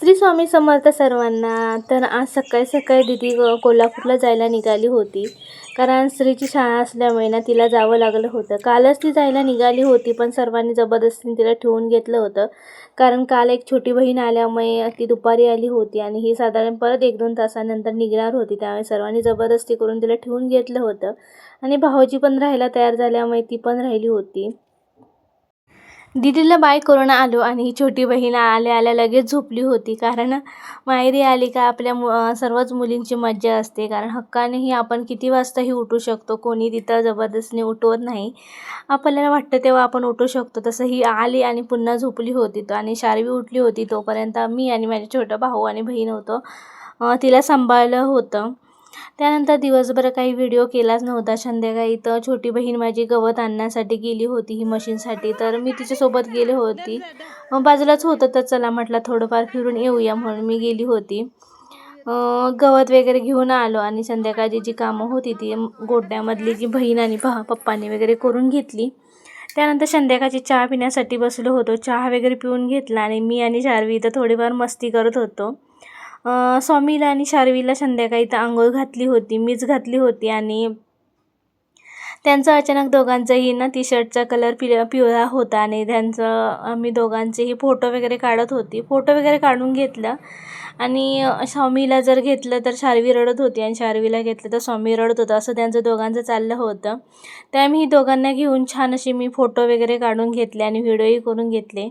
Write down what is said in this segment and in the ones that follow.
श्री स्वामी समर्थ सर्वांना. तर आज सकाळी सकाळी दीदी कोल्हापूरला जायला निघाली होती, कारण श्रीची शाळा असल्यामुळे ना तिला जावं लागलं होतं. कालच ती जायला निघाली होती, पण सर्वांनी जबरदस्तीने तिला ठेवून घेतलं होतं, कारण काल एक छोटी बहीण आल्यामुळे ती दुपारी आली होती आणि ही साधारण परत 1-2 तासानंतर निघणार होती. त्यामुळे सर्वांनी जबरदस्ती करून तिला ठेवून घेतलं होतं आणि भाऊजी पण राहायला तयार झाल्यामुळे ती पण राहिली होती. दीदीला बाय करून आलो आणि ही छोटी बहीण आल्या आल्या लगेच झोपली होती, कारण माहेरी आली का आपल्या सर्वच मुलींची मज्जा असते, कारण हक्कानेही आपण किती वाजताही उठू शकतो, कोणी तिथं जबरदस्तीने उठवत नाही. आपल्याला वाटतं तेव्हा आपण उठू शकतो. तसं ही आली आणि पुन्हा झोपली होती आणि शार्वी उठली होती. तोपर्यंत मी आणि माझे छोटा भाऊ आणि बहीण होतो, तिला सांभाळलं होतं. त्यानंतर दिवसभर काही व्हिडिओ केलाच नव्हता. संध्याकाळी तर छोटी बहीण माझी गवत आणण्यासाठी गेली होती ही मशीनसाठी, तर मी तिच्यासोबत गेली होती. बाजूलाच होतं, तर चला म्हटलं थोडंफार फिरून येऊया म्हणून मी गेली होती. गवत वगैरे घेऊन आलो आणि संध्याकाळची जी कामं होती ती गोठ्यामधली जी बहीण आणि पप्पांनी वगैरे करून घेतली. त्यानंतर संध्याकाळची चहा पिण्यासाठी बसलो होतो. चहा वगैरे पिऊन घेतला आणि मी आणि शार्वी इथं थोडीफार मस्ती करत होतो. स्वामीला आणि शार्वीला संध्याकाळी तर आंघोळ घातली होती, मीच घातली होती आणि त्यांचा अचानक दोघांचाही ना टी शर्टचा कलर पिवळा होता आणि आम्ही दोघांचेही फोटो वगैरे काढत होती. फोटो वगैरे काढून घेतलं आणि स्वामीला जर घेतलं तर शार्वी रडत होती आणि शार्वीला घेतलं तर स्वामी रडत होता, असं त्यांचं दोघांचं चाललं होतं. त्यामुळे ही दोघांना घेऊन छान असे मी फोटो वगैरे काढून घेतले आणि व्हिडिओही करून घेतले.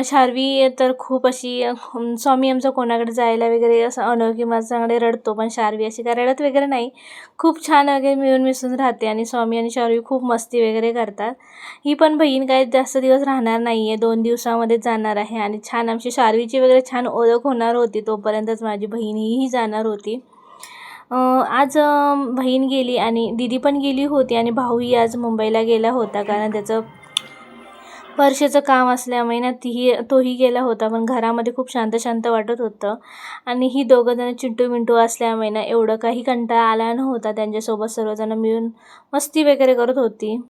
शार्वी तर खूप अशी स्वामी आमचा कोणाकडे जायला वगैरे असं अनोळखी माणसाकडे रडतो, पण शार्वी अशी काय रडत वगैरे नाही, खूप छान वगैरे मिळून मिसळून राहते आणि स्वामी आणि शार्वी खूप मस्ती वगैरे करतात. ही पण बहीण काय जास्त दिवस राहणार नाही आहे, 2 दिवसामध्ये जाणार आहे आणि छान आमची शार्वीची वगैरे छान ओळख होणार होती. तोपर्यंतच माझी बहीण ही जाणार होती. आज बहीण गेली आणि दीदी पण गेली होती आणि भाऊही आज मुंबईला गेला होता, कारण त्याचं वर्षाचं काम असल्यामुळे ना तोही गेला होता. पण घरामध्ये खूप शांत शांत वाटत होतं आणि ही दोघंजणं चिंटू मिंटू असल्यामुळे ना एवढं काही कंटाळा आला नव्हता. त्यांच्यासोबत सर्वजण मिळून मस्ती वगैरे करत होती.